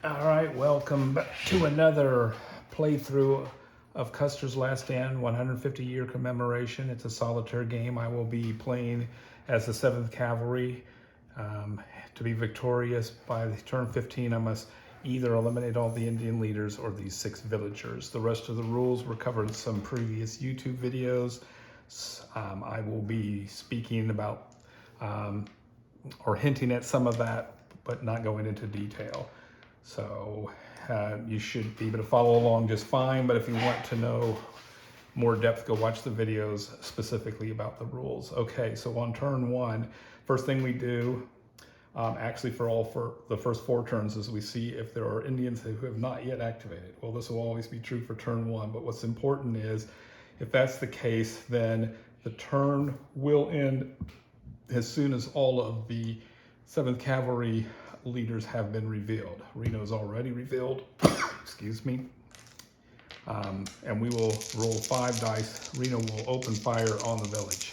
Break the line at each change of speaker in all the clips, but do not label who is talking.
All right, welcome back to another playthrough of Custer's Last Stand 150-year commemoration. It's a solitaire game. I will be playing as the 7th Cavalry. To be victorious by turn 15, I must either eliminate all the Indian leaders or these 6 villagers. The rest of the rules were covered in some previous YouTube videos. I will be speaking about or hinting at some of that, but not going into detail. So you should be able to follow along just fine, but if you want to know more depth, go watch the videos specifically about the rules. Okay, so on turn 1, first thing we do, actually for the first 4 turns, is we see if there are Indians who have not yet activated. Well, this will always be true for turn 1, but what's important is if that's the case, then the turn will end as soon as all of the 7th Cavalry leaders have been revealed. Reno's already revealed, excuse me. And we will roll 5 dice. Reno will open fire on the village.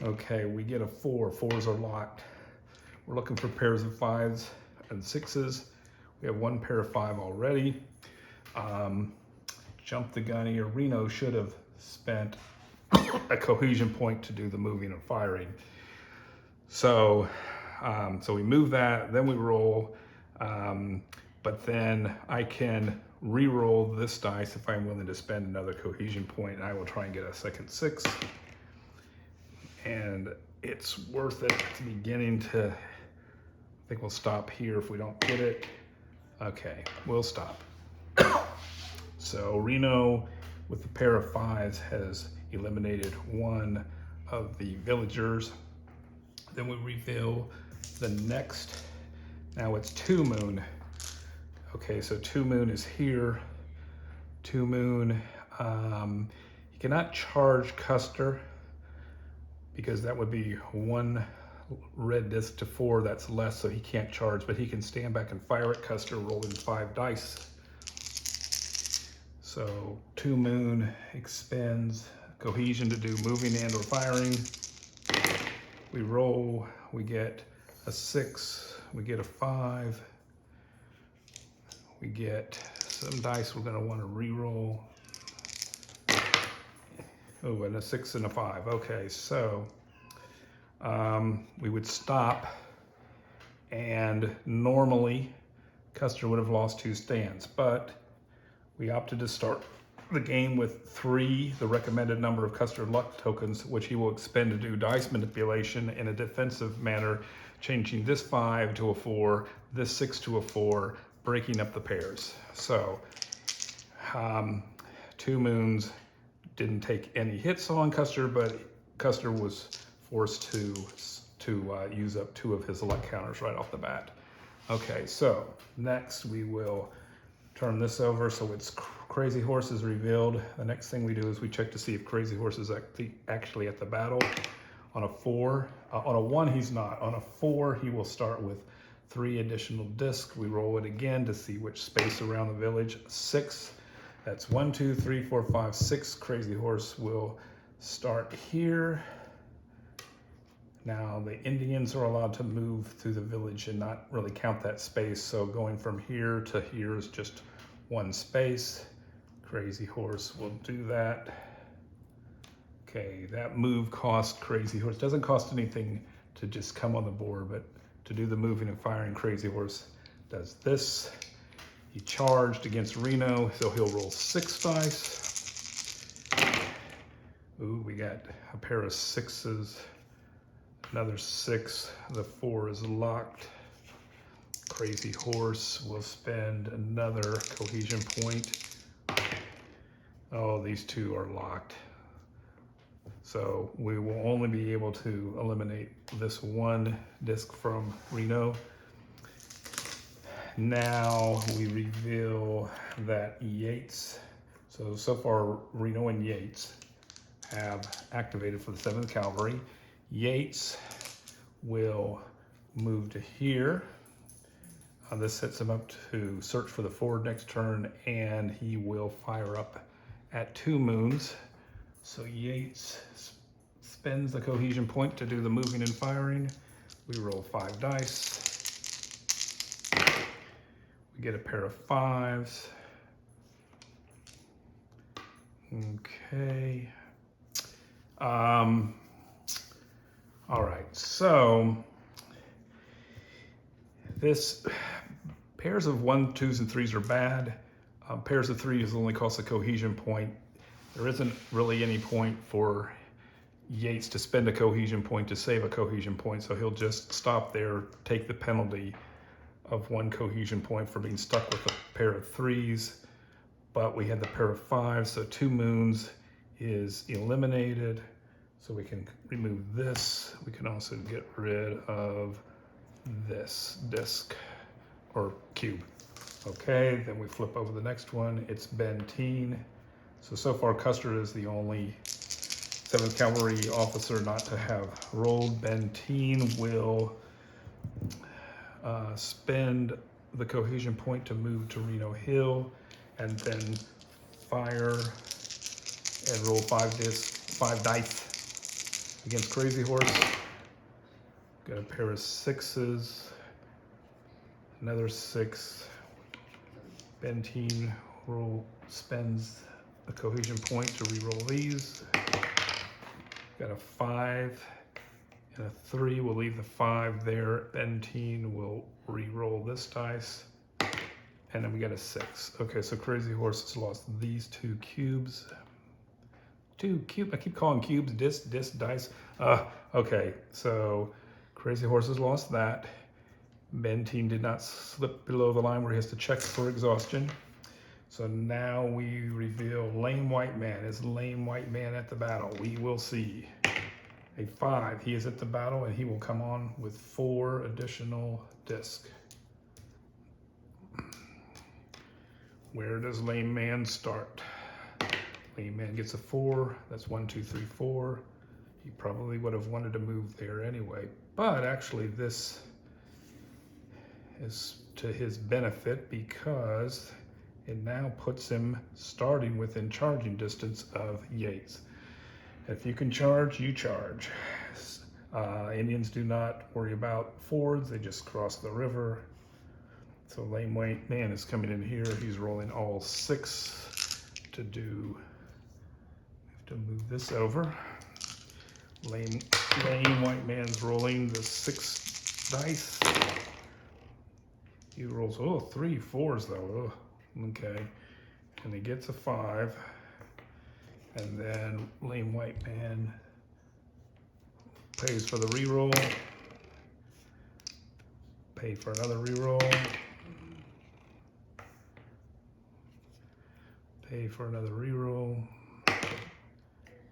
Okay, we get a 4. 4s are locked. We're looking for pairs of 5s and 6s. We have 1 pair of 5 already. Jump the gun here. Reno should have spent a cohesion point to do the moving and firing. So we move that, then we roll, but then I can re-roll this dice if I'm willing to spend another cohesion point, and I will try and get a second 6. And it's worth it at the beginning to, I think we'll stop here if we don't get it. Okay, we'll stop. So Reno, with the pair of 5s, has eliminated 1 of the villagers. Then we reveal the next, now it's 2 Moon. Okay, so 2 Moon is here. 2 Moon, you cannot charge Custer because that would be 1 red disc to 4, that's less, so he can't charge, but he can stand back and fire at Custer, rolling 5 dice. So 2 Moon expends cohesion to do moving and or firing. We roll, we get a 6, we get a 5, we get some dice we're gonna wanna re-roll. Oh, and a 6 and a 5. Okay, so we would stop, and normally Custer would have lost 2 stands, but we opted to start the game with 3, the recommended number of Custer luck tokens, which he will expend to do dice manipulation in a defensive manner, changing this 5 to a 4, this 6 to a 4, breaking up the pairs. So 2 Moons didn't take any hits on Custer, but Custer was forced to use up 2 of his luck counters right off the bat. Okay, so next we will turn this over, so it's Crazy Horse is revealed. The next thing we do is we check to see if Crazy Horse is actually at the battle. On a 4, on a 1 he's not. On a 4 he will start with 3 additional discs. We roll it again to see which space around the village. 6, that's 1, 2, 3, 4, 5, 6. Crazy Horse will start here. Now the Indians are allowed to move through the village and not really count that space, so going from here to here is just 1 space. Crazy Horse will do that. Okay, that move cost Crazy Horse. Doesn't cost anything to just come on the board, but to do the moving and firing, Crazy Horse does this. He charged against Reno, so he'll roll 6 dice. Ooh, we got a pair of 6s. Another 6, the 4 is locked. Crazy Horse will spend another cohesion point. Oh, these 2 are locked. So we will only be able to eliminate this 1 disc from Reno. Now we reveal that Yates, so far Reno and Yates have activated for the 7th Cavalry. Yates will move to here. This sets him up to search for the forward next turn, and he will fire up at 2 Moons. So Yates spends the cohesion point to do the moving and firing. We roll 5 dice. We get a pair of 5s. Okay. All right, so this pairs of 1s, 2s, and 3s are bad. Pairs of 3s only cost a cohesion point. There isn't really any point for Yates to spend a cohesion point to save a cohesion point, so he'll just stop there, take the penalty of 1 cohesion point for being stuck with a pair of 3s. But we had the pair of 5s, so 2 moons is eliminated. So we can remove this. We can also get rid of this disc or cube. Okay, then we flip over the next one. It's Benteen. So far Custer is the only 7th Cavalry officer not to have rolled. Benteen will spend the cohesion point to move to Reno Hill, and then fire and roll 5 dice against Crazy Horse. Got a pair of 6s, another 6. Benteen spends a cohesion point to re-roll these. Got a 5 and a 3. We'll leave the 5 there. Benteen will re-roll this dice. And then we got a 6. Okay, so Crazy Horse has lost these 2 cubes. I keep calling cubes disc, dice. Okay, so Crazy Horse has lost that. Benteen did not slip below the line where he has to check for exhaustion. So now we reveal Lame White Man. Is Lame White Man at the battle? We will see. A 5, he is at the battle, and he will come on with 4 additional discs. Where does Lame Man start? Lame Man gets a 4. That's 1, 2, 3, 4. He probably would have wanted to move there anyway. But actually this is to his benefit because it now puts him starting within charging distance of Yates. If you can charge, you charge. Indians do not worry about fords. They just cross the river. So Lame White Man is coming in here. He's rolling all 6 to do. Have to move this over. Lame White Man's rolling the 6 dice. He rolls 3 4s though. Okay, and he gets a 5. And then Lame White Man pays for the reroll. Pay for another reroll. Pay for another reroll.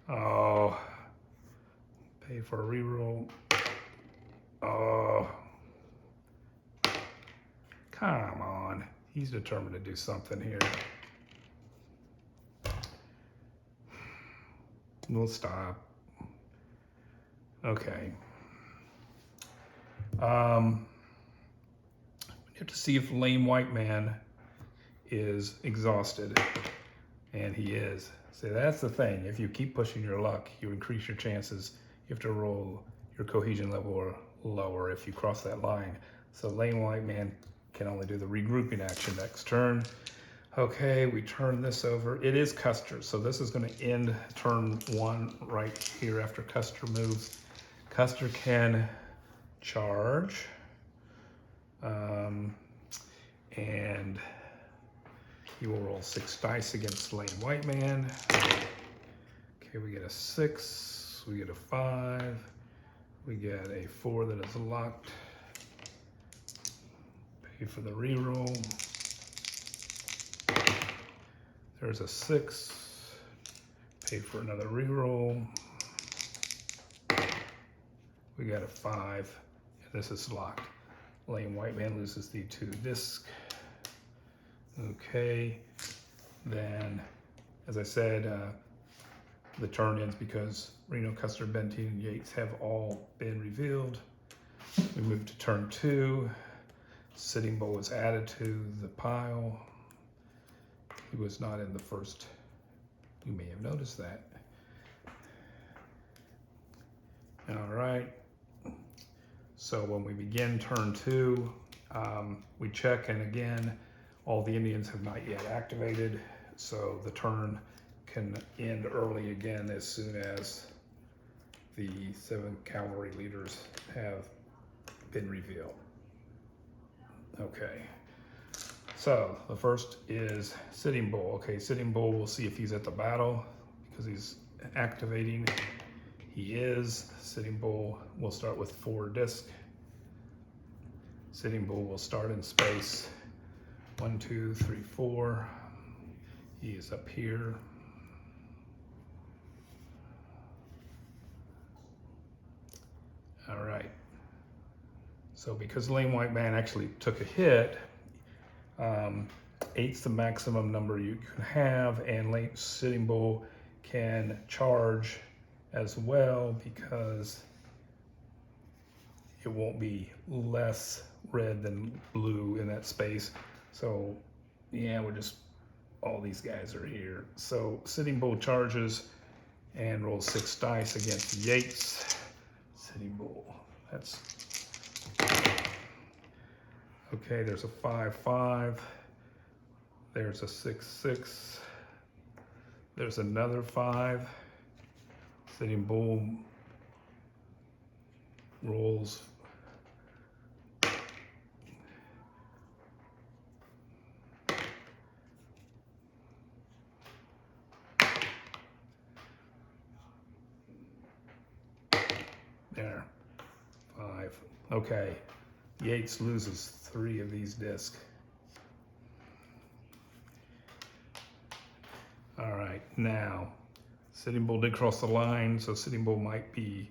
Oh. Pay for a reroll. Oh. Come on. He's determined to do something here. We'll stop. Okay. We have to see if Lame White Man is exhausted. And he is. See, that's the thing. If you keep pushing your luck, you increase your chances. You have to roll your cohesion level or lower if you cross that line. So Lame White Man can only do the regrouping action next turn. Okay, we turn this over. It is Custer, so this is going to end turn 1 right here after Custer moves. Custer can charge, and he will roll 6 dice against Lame White Man. Okay, we get a 6, we get a 5, we get a 4 that is locked. Pay for the reroll. There's a 6. Pay for another reroll. We got a 5, and this is locked. Lame White Man loses the 2 discs. Okay, then, as I said, the turn ends because Reno, Custer, Benteen, and Yates have all been revealed. We move to turn 2. Sitting Bull is added to the pile. He was not in the first. You may have noticed that. All right. So when we begin turn 2, we check, and again, All the Indians have not yet activated, so the turn can end early again as soon as the 7 cavalry leaders have been revealed. Okay, so the first is Sitting Bull. Okay, Sitting Bull, we'll see if he's at the battle because he's activating. He is. Sitting Bull will start with 4 discs. Sitting Bull will start in space 1, 2, 3, 4. He is up here. All right. So because Lame White Man actually took a hit, 8's the maximum number you can have, and Sitting Bull can charge as well because it won't be less red than blue in that space. So yeah, all these guys are here. So Sitting Bull charges and rolls 6 dice against Yates. Sitting Bull, that's okay. There's a 5-5. There's a 6-6. There's another 5. Sitting Bull rolls there, 5. Okay, Yates loses 3 of these discs. All right, now Sitting Bull did cross the line, so Sitting Bull might be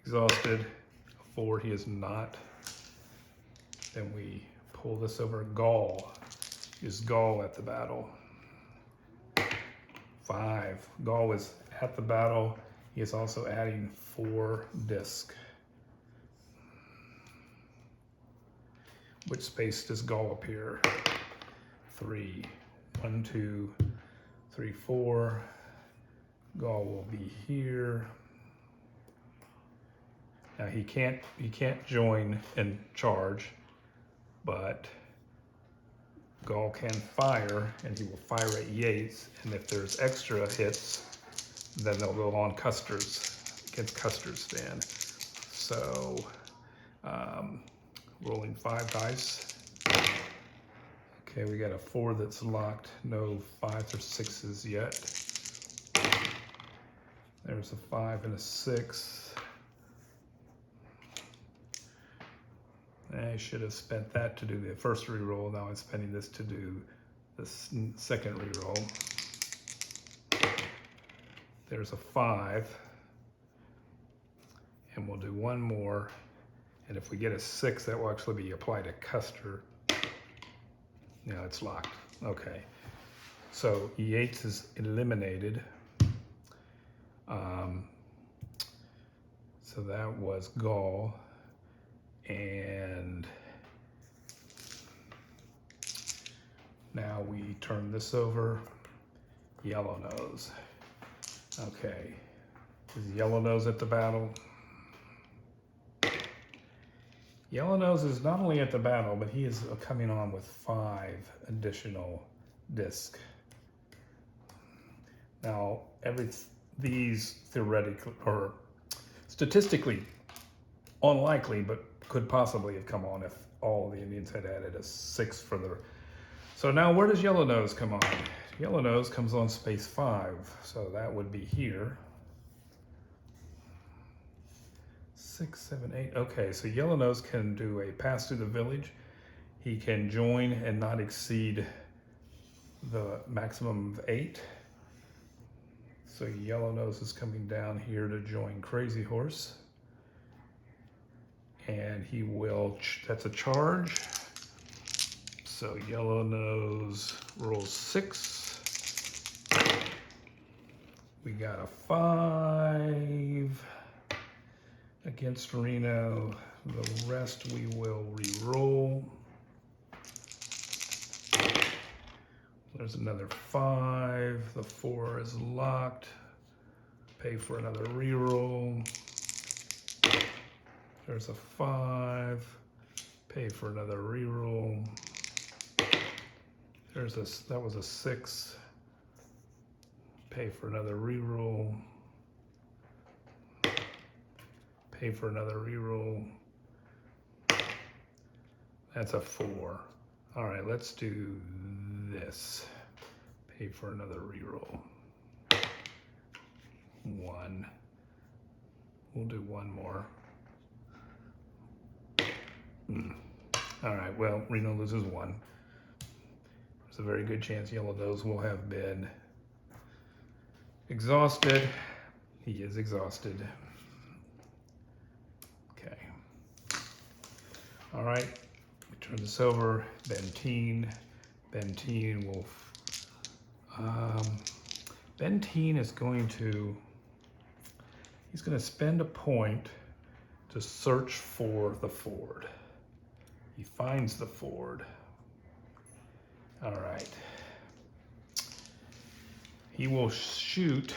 exhausted. A 4, he is not. Then we pull this over. Gall. Is Gall at the battle? 5. Gall is at the battle. He is also adding 4 discs. Which space does Gall appear? 3. 1, 2, 3, 4. Gall will be here. Now he can't join and charge, but Gall can fire, and he will fire at Yates, and if there's extra hits, then they'll go on against Custer's stand. So rolling 5 dice. Okay, we got a 4 that's locked, no 5s or 6s yet. There's a 5 and a 6. I should have spent that to do the first reroll. Now I'm spending this to do the second reroll. There's a 5. And we'll do 1 more. And if we get a 6, that will actually be applied to Custer. Yeah, it's locked. Okay. So Yates is eliminated. So that was Gall. And now we turn this over. Yellow Nose. Okay. Is Yellow Nose at the battle? Yellow Nose is not only at the battle, but he is coming on with 5 additional discs. Now, these theoretically or statistically unlikely, but could possibly have come on if all the Indians had added a 6 for the. So now where does Yellow Nose come on? Yellow Nose comes on space 5, so that would be here. 6, 7, 8. Okay, so Yellow Nose can do a pass through the village. He can join and not exceed the maximum of 8. So Yellow Nose is coming down here to join Crazy Horse. And he will, that's a charge. So Yellow Nose rolls 6. We got a 5 against Reno. The rest we will re-roll. There's another 5. The 4 is locked. Pay for another re-roll. There's a 5. Pay for another re-roll. that was a 6. Pay for another reroll. Pay for another reroll. That's a 4. All right, let's do this. Pay for another reroll. 1. We'll do one more. All right, well, Reno loses 1. There's a very good chance Yellow Nose will have been exhausted. He is exhausted. Okay. All right, we turn this over. Benteen. Benteen will. Benteen is going to. He's going to spend a point to search for the ford. He finds the ford. All right. He will shoot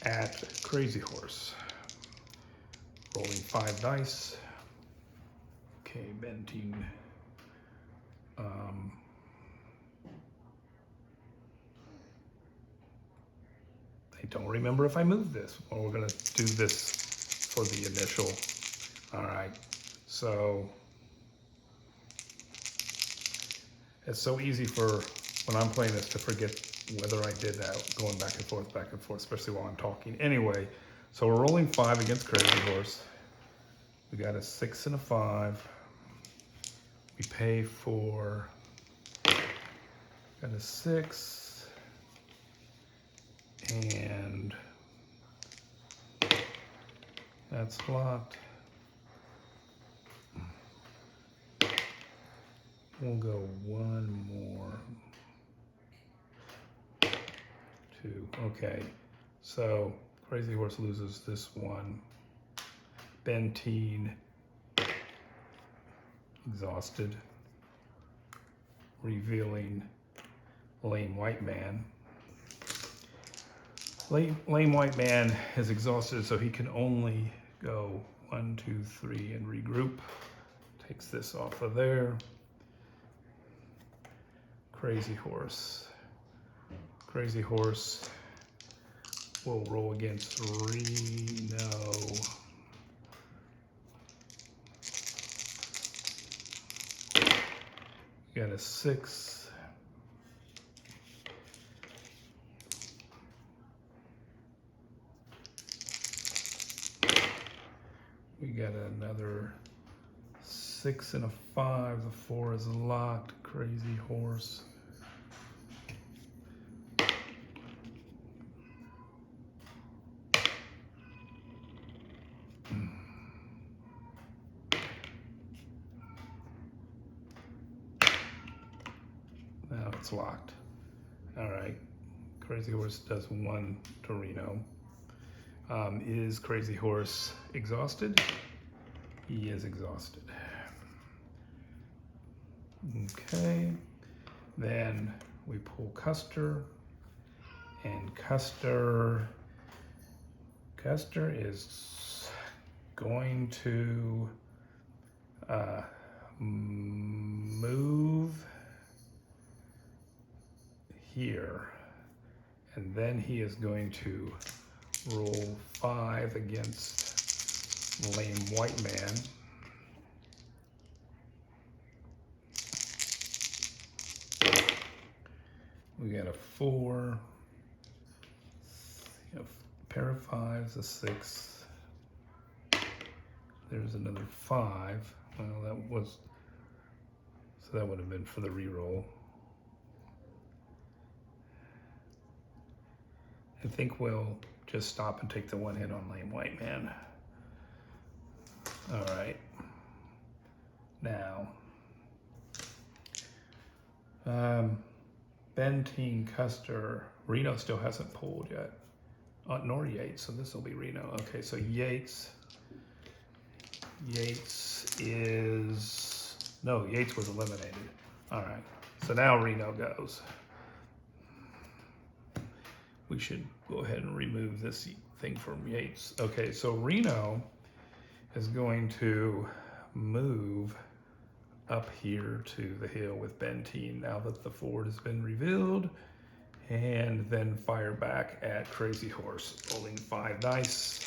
at Crazy Horse. Rolling 5 dice. Okay, Benteen. I don't remember if I moved this. Well, we're gonna do this for the initial. All right, so it's so easy for when I'm playing this to forget whether I did that, going back and forth, especially while I'm talking. Anyway, so we're rolling 5 against Crazy Horse. We got a 6 and a 5. We pay for, got a 6, and that's locked. We'll go 1 more. 2, okay. So Crazy Horse loses this one. Benteen, exhausted. Revealing Lame White Man. Lame White Man is exhausted, so he can only go 1, 2, 3 and regroup. Takes this off of there. Crazy Horse. Crazy Horse will roll against Reno. Got a 6. We got another 6 and a 5. The 4 is locked. Crazy Horse. Now it's locked. All right. Crazy Horse does 1 to Reno. Is Crazy Horse exhausted? He is exhausted. Okay. Then we pull Custer. And Custer is going to move here, and then he is going to roll 5 against Lame White Man. We got a 4, a pair of 5s, a 6. There's another 5. Well, that would have been for the reroll. I think we'll just stop and take the 1 hit on Lame White Man. All right. Now, Benteen, Custer, Reno still hasn't pulled yet, nor Yates, so this will be Reno. Okay, so Yates Yates was eliminated. All right, so now Reno goes. We should go ahead and remove this thing from Yates. Okay, so Reno is going to move up here to the hill with Benteen now that the ford has been revealed, and then fire back at Crazy Horse, rolling 5 dice.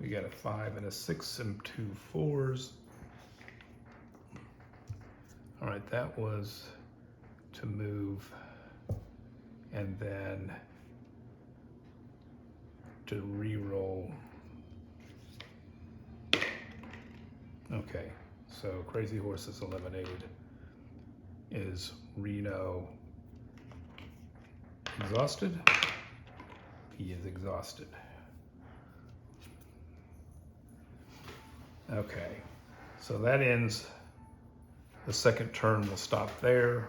We got a 5 and a 6 and 2 4s. All right, that was to move, and then to re-roll. Okay, so Crazy Horse is eliminated. Is Reno exhausted? He is exhausted. Okay, so that ends the second turn. We'll stop there.